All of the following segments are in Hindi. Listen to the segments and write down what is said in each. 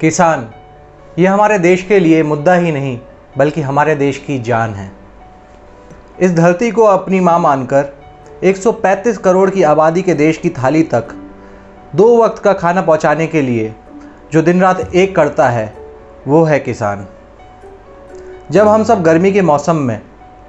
किसान, ये हमारे देश के लिए मुद्दा ही नहीं बल्कि हमारे देश की जान है। इस धरती को अपनी माँ मानकर 135 करोड़ की आबादी के देश की थाली तक 2 वक्त का खाना पहुँचाने के लिए जो दिन रात एक करता है वो है किसान। जब हम सब गर्मी के मौसम में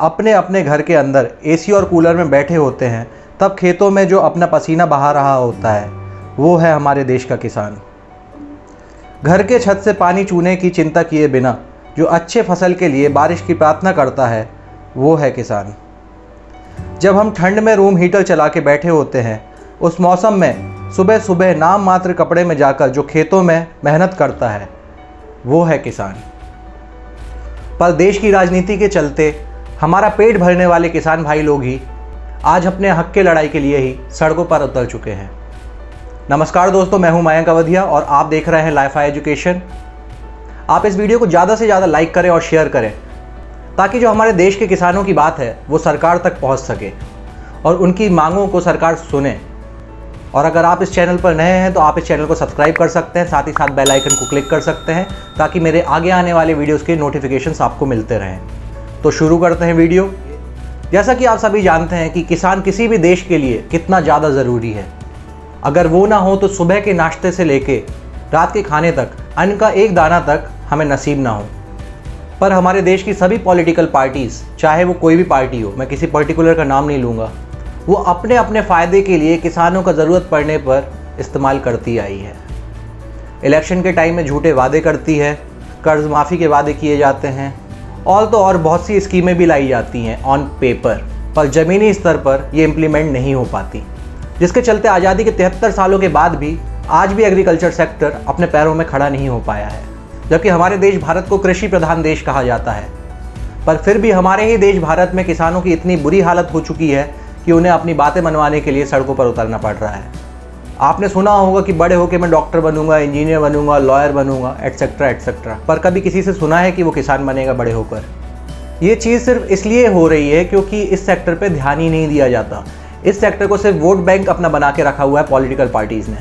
अपने अपने घर के अंदर एसी और कूलर में बैठे होते हैं, तब खेतों में जो अपना पसीना बहा रहा होता है वो है हमारे देश का किसान। घर के छत से पानी चूने की चिंता किए बिना जो अच्छे फसल के लिए बारिश की प्रार्थना करता है वो है किसान। जब हम ठंड में रूम हीटर चला के बैठे होते हैं, उस मौसम में सुबह सुबह नाम मात्र कपड़े में जाकर जो खेतों में मेहनत करता है वो है किसान। पर देश की राजनीति के चलते हमारा पेट भरने वाले किसान भाई लोग ही आज अपने हक के लड़ाई के लिए ही सड़कों पर उतर चुके हैं। नमस्कार दोस्तों, मैं हूं मयंक अवधिया और आप देख रहे हैं लाइफ एजुकेशन। आप इस वीडियो को ज़्यादा से ज़्यादा लाइक करें और शेयर करें ताकि जो हमारे देश के किसानों की बात है वो सरकार तक पहुंच सके और उनकी मांगों को सरकार सुने। और अगर आप इस चैनल पर नए हैं तो आप इस चैनल को सब्सक्राइब कर सकते हैं, साथ ही साथ बेल आइकन को क्लिक कर सकते हैं ताकि मेरे आगे आने वाले वीडियोज़ के नोटिफिकेशंस आपको मिलते रहें। तो शुरू करते हैं वीडियो। जैसा कि आप सभी जानते हैं कि किसान किसी भी देश के लिए कितना ज़्यादा ज़रूरी है। अगर वो ना हो तो सुबह के नाश्ते से लेके रात के खाने तक अन्न का एक दाना तक हमें नसीब ना हो। पर हमारे देश की सभी पॉलिटिकल पार्टीज़, चाहे वो कोई भी पार्टी हो, मैं किसी पर्टिकुलर का नाम नहीं लूँगा, वो अपने अपने फ़ायदे के लिए किसानों का ज़रूरत पड़ने पर इस्तेमाल करती आई है। इलेक्शन के टाइम में झूठे वादे करती है, कर्ज माफ़ी के वादे किए जाते हैं और तो और बहुत सी स्कीमें भी लाई जाती हैं ऑन पेपर, पर ज़मीनी स्तर पर ये इम्प्लीमेंट नहीं हो पाती, जिसके चलते आज़ादी के 73 सालों के बाद भी आज भी एग्रीकल्चर सेक्टर अपने पैरों में खड़ा नहीं हो पाया है। जबकि हमारे देश भारत को कृषि प्रधान देश कहा जाता है, पर फिर भी हमारे ही देश भारत में किसानों की इतनी बुरी हालत हो चुकी है कि उन्हें अपनी बातें मनवाने के लिए सड़कों पर उतरना पड़ रहा है। आपने सुना होगा कि बड़े होकर मैं डॉक्टर बनूंगा, इंजीनियर बनूंगा, लॉयर बनूंगा, एटसेट्रा एटसेट्रा, पर कभी किसी से सुना है कि वो किसान बनेगा बड़े होकर? ये चीज़ सिर्फ इसलिए हो रही है क्योंकि इस सेक्टर पर ध्यान ही नहीं दिया जाता। इस सेक्टर को सिर्फ वोट बैंक अपना बना के रखा हुआ है पॉलिटिकल पार्टीज़ ने,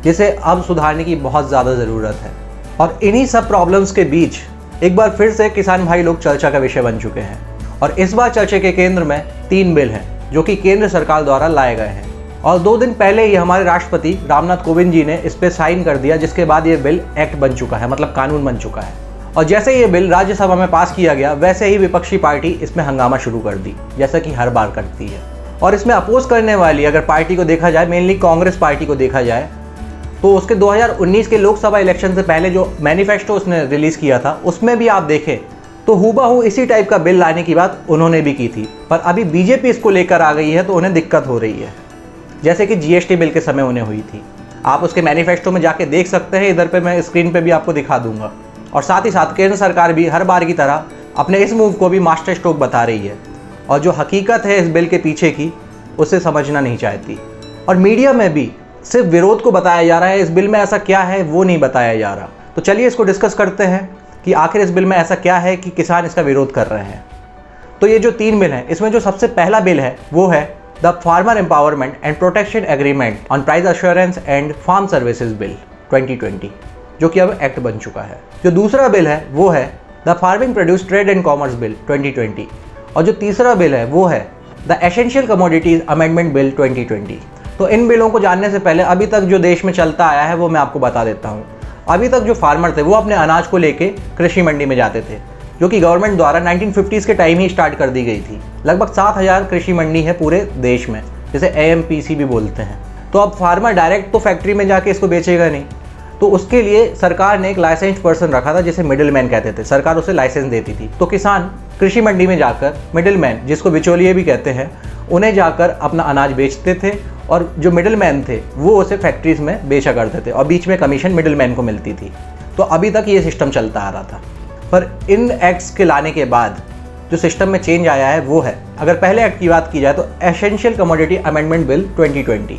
जिसे अब सुधारने की बहुत ज़्यादा ज़रूरत है। और इन्हीं सब प्रॉब्लम्स के बीच एक बार फिर से किसान भाई लोग चर्चा का विषय बन चुके हैं। और इस बार चर्चा के केंद्र में 3 बिल हैं जो कि केंद्र सरकार द्वारा लाए गए हैं। और 2 दिन पहले ही हमारे राष्ट्रपति रामनाथ कोविंद जी ने इस पर साइन कर दिया, जिसके बाद ये बिल एक्ट बन चुका है, मतलब कानून बन चुका है। और जैसे ये बिल राज्यसभा में पास किया गया, वैसे ही विपक्षी पार्टी इसमें हंगामा शुरू कर दी, जैसा कि हर बार करती है। और इसमें अपोज करने वाली अगर पार्टी को देखा जाए, मेनली कांग्रेस पार्टी को देखा जाए, तो उसके 2019 के लोकसभा इलेक्शन से पहले जो मैनिफेस्टो उसने रिलीज़ किया था, उसमें भी आप देखें तो हूबहू इसी टाइप का बिल लाने की बात उन्होंने भी की थी। पर अभी बीजेपी इसको लेकर आ गई है तो उन्हें दिक्कत हो रही है, जैसे कि जीएसटी बिल के समय उन्हें हुई थी। आप उसके मैनिफेस्टो में जाके देख सकते हैं, इधर पे मैं स्क्रीन पे भी आपको दिखा दूंगा। और साथ ही साथ केंद्र सरकार भी हर बार की तरह अपने इस मूव को भी मास्टर स्ट्रोक बता रही है और जो हकीकत है इस बिल के पीछे की उसे समझना नहीं चाहती। और मीडिया में भी सिर्फ विरोध को बताया जा रहा है, इस बिल में ऐसा क्या है वो नहीं बताया जा रहा। तो चलिए इसको डिस्कस करते हैं कि आखिर इस बिल में ऐसा क्या है कि किसान इसका विरोध कर रहे हैं। तो ये जो 3 बिल हैं, इसमें जो सबसे पहला बिल है वो है the farmer empowerment and protection agreement on price assurance and farm services bill 2020, जो कि अब एक्ट बन चुका है। जो दूसरा बिल है वो है the farming produce trade and commerce bill 2020, और जो तीसरा बिल है वो है the essential commodities amendment bill 2020। तो इन बिलों को जानने से पहले अभी तक जो देश में चलता आया है वो मैं आपको बता देता हूँ। अभी तक जो फार्मर थे वो अपने अनाज को लेके कृषि मंडी में जाते थे, जो कि गवर्नमेंट द्वारा 1950s के टाइम ही स्टार्ट कर दी गई थी। लगभग 7000 कृषि मंडी है पूरे देश में, जिसे AMPC भी बोलते हैं। तो अब फार्मर डायरेक्ट तो फैक्ट्री में जाके इसको बेचेगा नहीं, तो उसके लिए सरकार ने एक लाइसेंस पर्सन रखा था जिसे मिडिल मैन कहते थे। सरकार उसे लाइसेंस देती थी। तो किसान कृषि मंडी में जाकर मिडिल मैन, जिसको बिचौलिए भी कहते हैं, उन्हें जाकर अपना अनाज बेचते थे और जो मिडिल मैन थे वो उसे फैक्ट्रीज में बेचा करते थे और बीच में कमीशन मिडिल मैन को मिलती थी। तो अभी तक ये सिस्टम चलता आ रहा था। पर इन एक्ट्स के लाने के बाद जो सिस्टम में चेंज आया है वो है, अगर पहले एक्ट की बात की जाए तो एसेंशियल कमोडिटी अमेंडमेंट बिल 2020,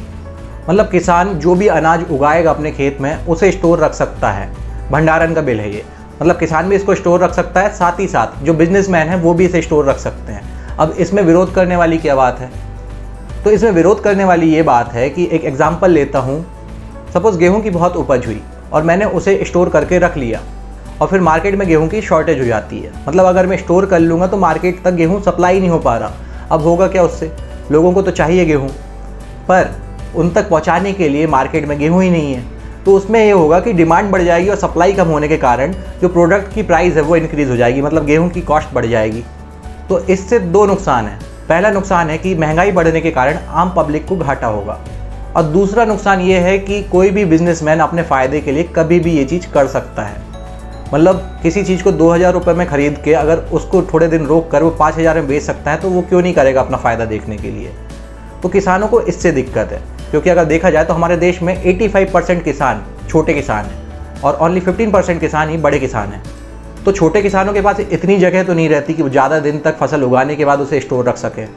मतलब किसान जो भी अनाज उगाएगा अपने खेत में उसे स्टोर रख सकता है। भंडारण का बिल है ये, मतलब किसान भी इसको स्टोर रख सकता है, साथ ही साथ जो बिजनेसमैन है वो भी इसे स्टोर रख सकते हैं। अब इसमें विरोध करने वाली क्या बात है? तो इसमें विरोध करने वाली ये बात है कि एक एग्जाम्पल लेता हूँ। सपोज़ गेहूँ की बहुत उपज हुई और मैंने उसे स्टोर करके रख लिया और फिर मार्केट में गेहूं की शॉर्टेज हो जाती है। मतलब अगर मैं स्टोर कर लूँगा तो मार्केट तक गेहूं सप्लाई नहीं हो पा रहा। अब होगा क्या उससे, लोगों को तो चाहिए गेहूं, पर उन तक पहुंचाने के लिए मार्केट में गेहूं ही नहीं है। तो उसमें ये होगा कि डिमांड बढ़ जाएगी और सप्लाई कम होने के कारण जो प्रोडक्ट की प्राइस है वो इंक्रीज़ हो जाएगी, मतलब गेहूं की कॉस्ट बढ़ जाएगी। तो इससे दो नुकसान है। पहला नुकसान है कि महंगाई बढ़ने के कारण आम पब्लिक को घाटा होगा, और दूसरा नुकसान ये है कि कोई भी बिजनेसमैन अपने फ़ायदे के लिए कभी भी ये चीज़ कर सकता है। मतलब किसी चीज़ को 2000 रुपये में ख़रीद के अगर उसको थोड़े दिन रोक कर वो 5000 में बेच सकता है, तो वो क्यों नहीं करेगा अपना फ़ायदा देखने के लिए। तो किसानों को इससे दिक्कत है, क्योंकि अगर देखा जाए तो हमारे देश में 85% किसान छोटे किसान हैं और ओनली 15% किसान ही बड़े किसान हैं। तो छोटे किसानों के पास इतनी जगह तो नहीं रहती कि वो ज़्यादा दिन तक फसल उगाने के बाद उसे स्टोर रख सकें,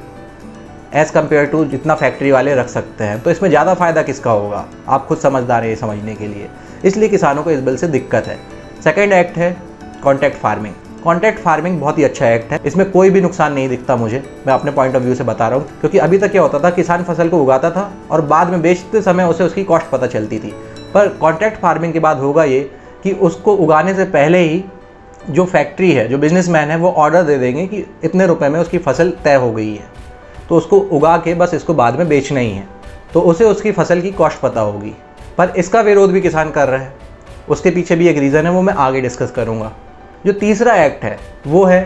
एज़ कम्पेयर टू जितना फैक्ट्री वाले रख सकते हैं। तो इसमें ज़्यादा फ़ायदा किसका होगा, आप खुद समझदार हैं ये समझने के लिए। इसलिए किसानों को इस बिल से दिक्कत है। सेकेंड एक्ट है कॉन्ट्रैक्ट फार्मिंग। कॉन्ट्रैक्ट फार्मिंग बहुत ही अच्छा एक्ट है, इसमें कोई भी नुकसान नहीं दिखता मुझे, मैं अपने पॉइंट ऑफ व्यू से बता रहा हूँ। क्योंकि अभी तक क्या होता था, किसान फसल को उगाता था और बाद में बेचते समय उसे उसकी कॉस्ट पता चलती थी। पर कॉन्ट्रैक्ट फार्मिंग के बाद होगा ये कि उसको उगाने से पहले ही जो फैक्ट्री है, जो बिजनेसमैन है, वो ऑर्डर दे देंगे कि इतने रुपए में उसकी फसल तय हो गई है, तो उसको उगा के बस इसको बाद में बेचना ही है। तो उसे उसकी फसल की कॉस्ट पता होगी। पर इसका विरोध भी किसान कर रहे हैं, उसके पीछे भी एक रीज़न है, वो मैं आगे डिस्कस करूँगा। जो तीसरा एक्ट है वो है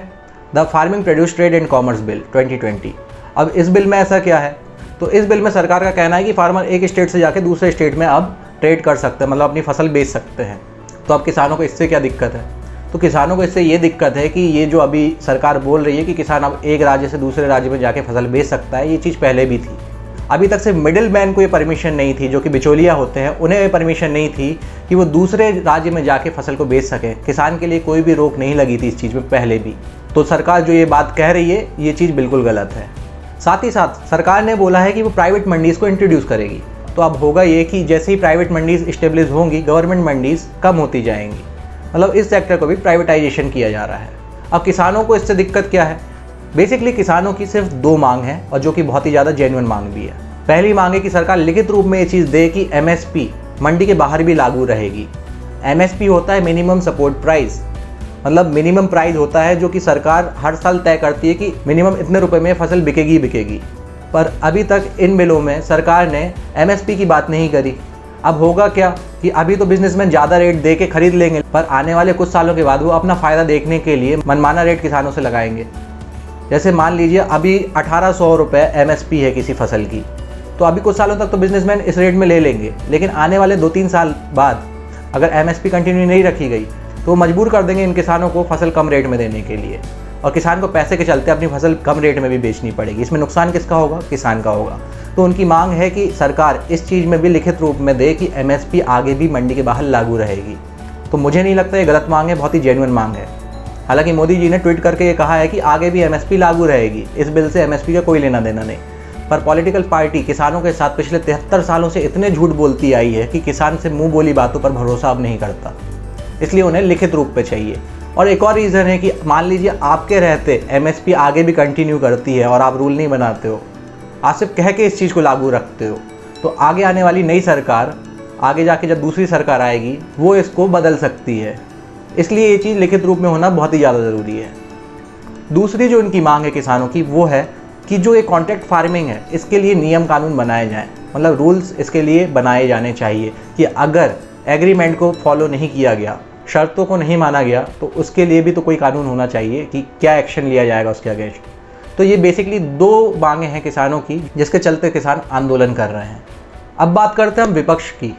the farming produce trade and commerce bill 2020। अब इस बिल में ऐसा क्या है, तो इस बिल में सरकार का कहना है कि फार्मर एक स्टेट से जाके दूसरे स्टेट में अब ट्रेड कर सकते हैं, मतलब अपनी फसल बेच सकते हैं। तो अब किसानों को इससे क्या दिक्कत है, तो किसानों को इससे ये दिक्कत है कि ये जो अभी सरकार बोल रही है कि किसान अब एक राज्य से दूसरे राज्य में जाके फसल बेच सकता है, ये चीज़ पहले भी थी। अभी तक सिर्फ मिडिल मैन को ये परमिशन नहीं थी, जो कि बिचौलिया होते हैं, उन्हें ये परमिशन नहीं थी कि वो दूसरे राज्य में जाके फसल को बेच सकें। किसान के लिए कोई भी रोक नहीं लगी थी इस चीज़ में पहले भी। तो सरकार जो ये बात कह रही है, ये चीज़ बिल्कुल गलत है। साथ ही साथ सरकार ने बोला है कि वो प्राइवेट मंडीज़ को इंट्रोड्यूस करेगी। तो अब होगा ये कि जैसे ही प्राइवेट मंडीज़ इस्टेब्लिश होंगी, गवर्नमेंट मंडीज़ कम होती जाएंगी। मतलब इस सेक्टर को भी प्राइवेटाइजेशन किया जा रहा है। अब किसानों को इससे दिक्कत क्या है, बेसिकली किसानों की सिर्फ दो मांग है, और जो कि बहुत ही ज़्यादा जेन्युइन मांग भी है। पहली मांग है कि सरकार लिखित रूप में ये चीज़ दे कि MSP मंडी के बाहर भी लागू रहेगी। MSP होता है मिनिमम सपोर्ट प्राइस, मतलब मिनिमम प्राइस होता है जो कि सरकार हर साल तय करती है कि मिनिमम इतने रुपए में फसल बिकेगी ही बिकेगी। पर अभी तक इन बिलों में सरकार ने MSP की बात नहीं करी। अब होगा क्या कि अभी तो बिजनेसमैन ज़्यादा रेट दे के खरीद लेंगे, पर आने वाले कुछ सालों के बाद वो अपना फ़ायदा देखने के लिए मनमाना रेट किसानों से लगाएंगे। जैसे मान लीजिए अभी 1800 रुपये MSP है किसी फसल की, तो अभी कुछ सालों तक तो बिजनेसमैन इस रेट में ले लेंगे, लेकिन आने वाले 2-3 साल बाद अगर MSP कंटिन्यू नहीं रखी गई तो मजबूर कर देंगे इन किसानों को फसल कम रेट में देने के लिए, और किसान को पैसे के चलते अपनी फसल कम रेट में भी बेचनी पड़ेगी। इसमें नुकसान किसका होगा, किसान का होगा। तो उनकी मांग है कि सरकार इस चीज़ में भी लिखित रूप में दे कि MSP आगे भी मंडी के बाहर लागू रहेगी। तो मुझे नहीं लगता ये गलत मांग है, बहुत ही जेन्युइन मांग है। हालांकि मोदी जी ने ट्वीट करके ये कहा है कि आगे भी MSP लागू रहेगी, इस बिल से MSP का कोई लेना देना नहीं। पर पॉलिटिकल पार्टी किसानों के साथ पिछले 73 सालों से इतने झूठ बोलती आई है कि किसान से मुंह बोली बातों पर भरोसा अब नहीं करता, इसलिए उन्हें लिखित रूप पे चाहिए। और एक और रीज़न है कि मान लीजिए आपके रहते MSP आगे भी कंटिन्यू करती है और आप रूल नहीं बनाते हो, आप सिर्फ कह के इस चीज़ को लागू रखते हो, तो आगे आने वाली नई सरकार, आगे जाके जब दूसरी सरकार आएगी, वो इसको बदल सकती है। इसलिए ये चीज़ लिखित रूप में होना बहुत ही ज़्यादा ज़रूरी है। दूसरी जो इनकी मांग है किसानों की, वो है कि जो ये कॉन्ट्रैक्ट फार्मिंग है, इसके लिए नियम कानून बनाए जाएं, मतलब रूल्स इसके लिए बनाए जाने चाहिए कि अगर एग्रीमेंट को फॉलो नहीं किया गया, शर्तों को नहीं माना गया, तो उसके लिए भी तो कोई कानून होना चाहिए कि क्या एक्शन लिया जाएगा उसके अगेंस्ट। तो ये बेसिकली दो मांगे हैं किसानों की, जिसके चलते किसान आंदोलन कर रहे हैं। अब बात करते हैं हम विपक्ष की।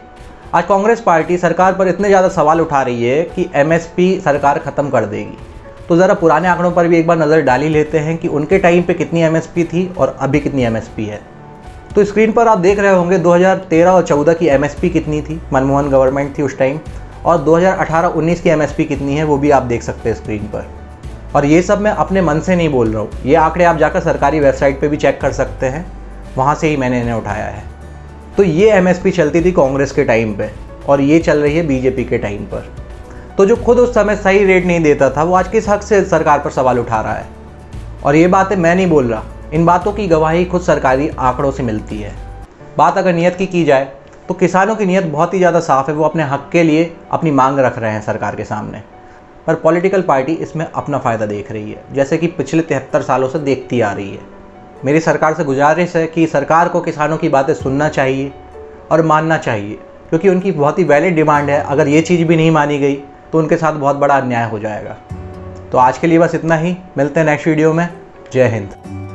आज कांग्रेस पार्टी सरकार पर इतने ज़्यादा सवाल उठा रही है कि MSP सरकार ख़त्म कर देगी। तो ज़रा पुराने आंकड़ों पर भी एक बार नज़र डाल ही लेते हैं कि उनके टाइम पे कितनी MSP थी और अभी कितनी MSP है। तो स्क्रीन पर आप देख रहे होंगे 2013 और 14 की MSP कितनी थी, मनमोहन गवर्नमेंट थी उस टाइम, और 2018-19 की MSP कितनी है वो भी आप देख सकते हैं स्क्रीन पर। और ये सब मैं अपने मन से नहीं बोल रहा हूँ, ये आंकड़े आप जाकर सरकारी वेबसाइट पे भी चेक कर सकते हैं, वहाँ से ही मैंने इन्हें उठाया है। तो ये MSP चलती थी कांग्रेस के टाइम पे, और ये चल रही है BJP के टाइम पर। तो जो खुद उस समय सही रेट नहीं देता था, वो आज किस हक से सरकार पर सवाल उठा रहा है। और ये बातें मैं नहीं बोल रहा, इन बातों की गवाही खुद सरकारी आंकड़ों से मिलती है। बात अगर नियत की जाए तो किसानों की नीयत बहुत ही ज़्यादा साफ़ है, वो अपने हक के लिए अपनी मांग रख रहे हैं सरकार के सामने। पर पॉलिटिकल पार्टी इसमें अपना फ़ायदा देख रही है, जैसे कि पिछले 73 सालों से देखती आ रही है। मेरी सरकार से गुजारिश है कि सरकार को किसानों की बातें सुनना चाहिए और मानना चाहिए, क्योंकि उनकी बहुत ही वैलिड डिमांड है। अगर ये चीज़ भी नहीं मानी गई तो उनके साथ बहुत बड़ा अन्याय हो जाएगा। तो आज के लिए बस इतना ही, मिलते हैं नेक्स्ट वीडियो में। जय हिंद।